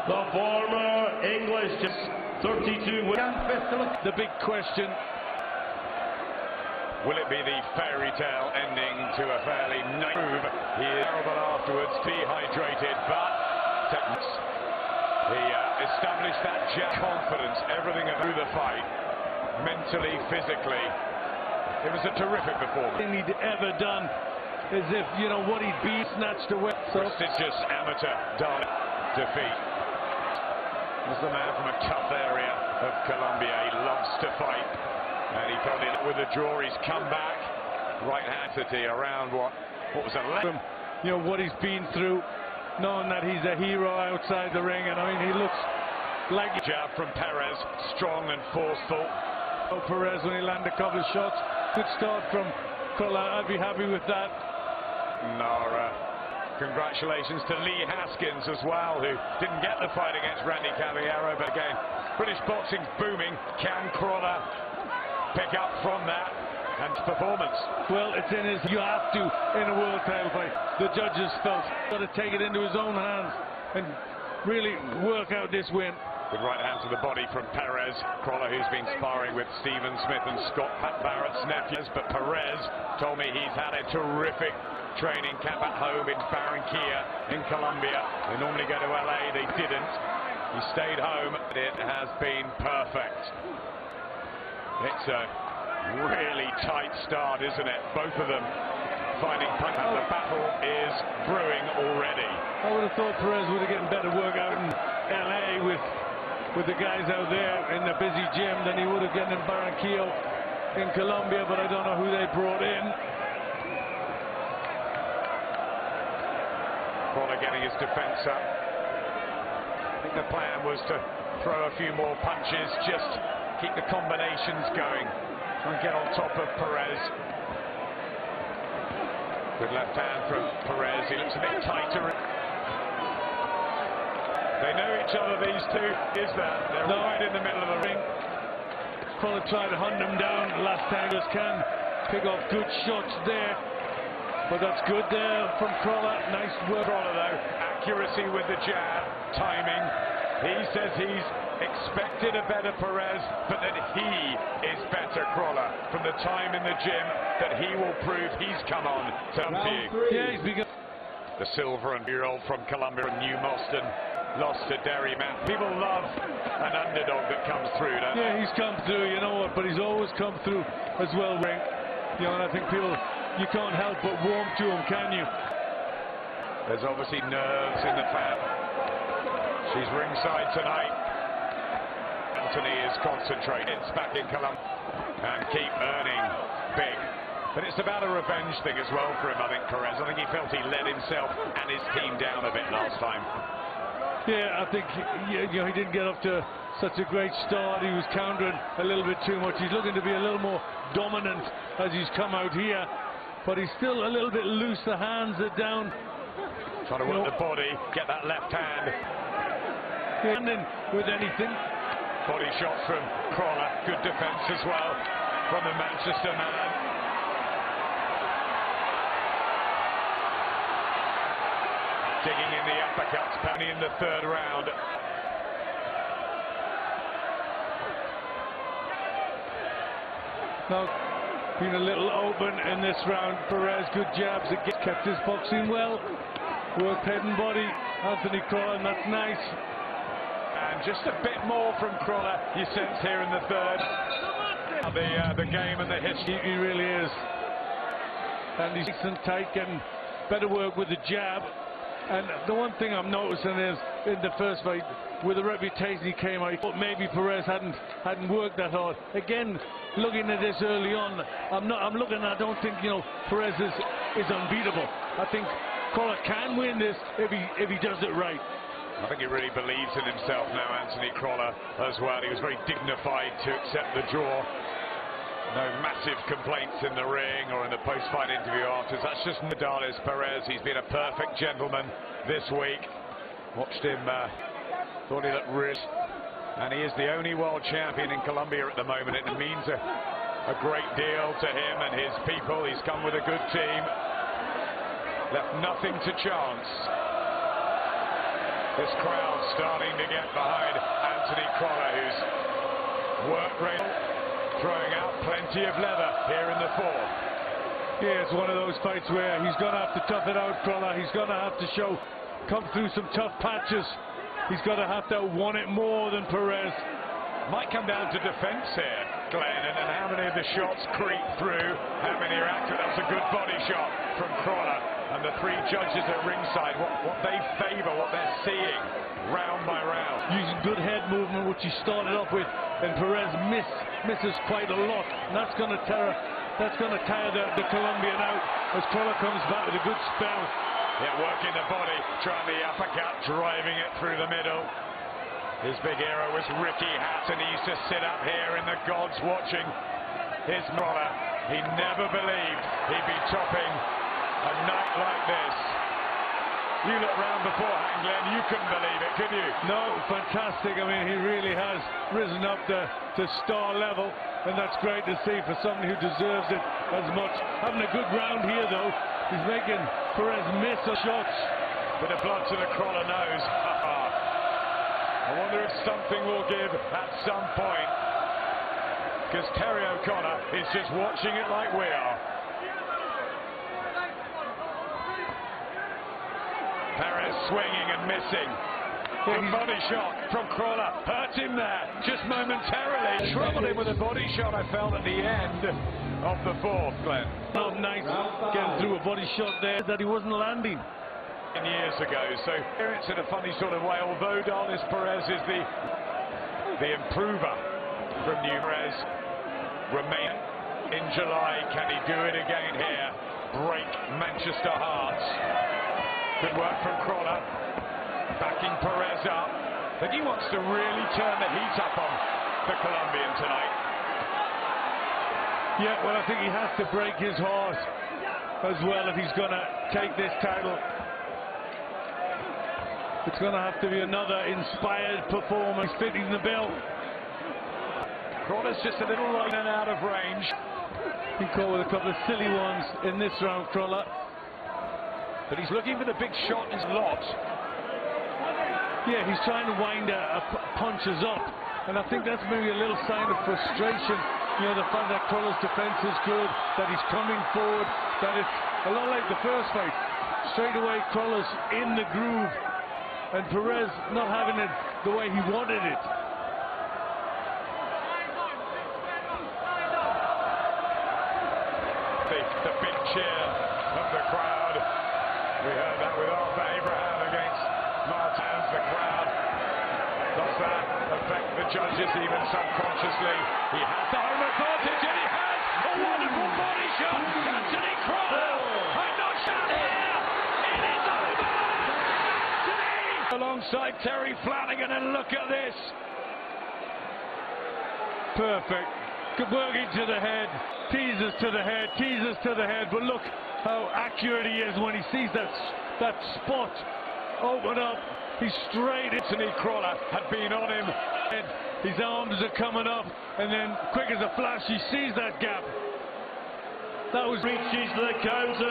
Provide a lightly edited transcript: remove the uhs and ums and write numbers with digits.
the former English 32. The big question. Will it be the fairy tale ending to a fairly nice move? He is terrible afterwards, dehydrated, but he established that confidence, everything through the fight, mentally, physically. It was a terrific performance. Thing he'd ever done, as if, you know, what he'd be snatched away. So prestigious amateur Darleys defeat. Was the man from a tough area of Colombia. He loves to fight, and he got in with a draw. He's come back, right-handed around what was a left. You know what he's been through, knowing that he's a hero outside the ring, and I mean he looks like a jab from Perez, strong and forceful. Oh, Perez when he landed a couple of shots. Good start from Crolla. I'd be happy with that. Congratulations to Lee Haskins as well, who didn't get the fight against Randy Caballero, but again, British boxing's booming. Can Crolla pick up from that and performance? Well, it's in his, you have to in a world title fight. The judges felt got to take it into his own hands and really work out this win. Good right hand to the body from Perez. Crolla, who's been sparring with Stephen Smith and Scott Pat Barrett's nephews, but Perez told me he's had a terrific training camp at home in Barranquilla in Colombia. They normally go to LA, they didn't. He stayed home. It has been perfect. It's a really tight start, isn't it? Both of them finding punch. The battle is brewing already. I would have thought Perez would have gotten better work out in LA with the guys out there in the busy gym than he would have gotten in Barranquilla in Colombia, but I don't know who they brought in. Crolla getting his defense up. I think the plan was to throw a few more punches, just keep the combinations going, try and get on top of Perez. Good left hand from Perez. He looks a bit tighter. They know each other, these two. Is that? They're right in the middle of the ring. Crolla tried to hunt him down last time. Just can pick off good shots there. But that's good there from Crolla. Nice work. Crolla, though, accuracy with the jab, timing. He says he's expected a better Perez, but that he is better, Crolla, from the time in the gym, that he will prove he's come on to you. Yeah, he's begun. The silver and year-old from Colombia and New Boston lost to Derry Matt. People love an underdog that comes through, don't they? Yeah, he's come through, you know what, but he's always come through as well, Ring. You know, and I think people, you can't help but warm to him, can you? There's obviously nerves in the fan. She's ringside tonight. Anthony is concentrated. It's back in Colombia and keep earning big. But it's about a revenge thing as well for him, I think, Perez. I think he felt he let himself and his team down a bit last time. Yeah, I think you know, he didn't get off to such a great start. He was countering a little bit too much. He's looking to be a little more dominant as he's come out here. But he's still a little bit loose. The hands are down. Trying to work the body, get that left hand. Standing with anything. Body shot from Crolla. Good defense as well from the Manchester man. Digging in the uppercuts, Penny in the third round. Now, been a little open in this round. Perez, good jabs, kept his boxing well. Worked head and body. Anthony Crolla, and that's nice. And just a bit more from Crolla, you sense here in the third. The game and the history. He really is. And he's nice and tight, getting better work with the jab. And the one thing I'm noticing is, in the first fight, with the reputation he came out, I thought maybe Perez hadn't worked that hard. Again, looking at this early on, I don't think, you know, Perez is unbeatable. I think Crolla can win this if he does it right. I think he really believes in himself now, Anthony Crolla, as well. He was very dignified to accept the draw. No massive complaints in the ring or in the post-fight interview afterwards. That's just Crolla-Darleys Perez. He's been a perfect gentleman this week. Watched him, thought he looked really... And he is the only world champion in Colombia at the moment. It means a great deal to him and his people. He's come with a good team. Left nothing to chance. This crowd starting to get behind Anthony Crolla, who's work rate, throwing out plenty of leather here in the fourth. Yeah, it's one of those fights where he's going to have to tough it out, Crolla. He's going to have to come through some tough patches. He's going to have to want it more than Perez. Might come down to defense here, Glenn, and then how many of the shots creep through, how many are accurate. That's a good body shot from Crolla. And the three judges at ringside, what they favour, what they're seeing, round by round. Using good head movement, which he started off with, and Perez misses quite a lot. And that's going to tire the Colombian out as Crolla comes back with a good spell. Yeah, working the body, trying the uppercut, driving it through the middle. His big hero was Ricky Hatton, and he used to sit up here in the gods watching his Crolla. He never believed he'd be topping a night like this. You look round beforehand, Glenn, you couldn't believe it, could you? No, fantastic. I mean, he really has risen up to star level, and that's great to see for somebody who deserves it as much. Having a good round here, though. He's making Perez miss the shots. Bit of blood to the Crolla nose. I wonder if something will give at some point, because Terry O'Connor is just watching it like we are. Perez swinging and missing. Good body shot from Crolla. Hurt him there, just momentarily. Troubled him with a body shot, I felt, at the end of the fourth, Glenn. Oh, nice. Getting through a body shot there that he wasn't landing. Years ago, so it's in a funny sort of way, although Darleys Perez is the improver from New Perez. Remain in July. Can he do it again here? Break Manchester hearts. Good work from Crolla, backing Perez up. But he wants to really turn the heat up on the Colombian tonight. Yeah, well, I think he has to break his heart as well if he's going to take this title. It's going to have to be another inspired performance fitting the bill. Crolla's just a little light and out of range. He caught with a couple of silly ones in this round, Crolla. But he's looking for the big shot in his lot. Yeah, he's trying to wind punches up. And I think that's maybe a little sign of frustration. You know, the fact that Crolla's defense is good, that he's coming forward, that it's a lot like the first fight. Straight away, Crolla's in the groove. And Perez not having it the way he wanted it. The big cheer of the crowd. We heard that with Arthur Abraham against Martins. The crowd does that affect the judges even subconsciously. He has the home advantage, and he has a wonderful body shot. Anthony Crolla, I'm not shot here. It is over. Alongside Terry Flanagan, and look at this. Perfect. Good working to the head, teasers to the head, teasers to the head, but look how accurate he is when he sees that spot open up. He's straight. Anthony Crolla had been on him, and his arms are coming up, and then quick as a flash he sees that gap. That was reaches the counter.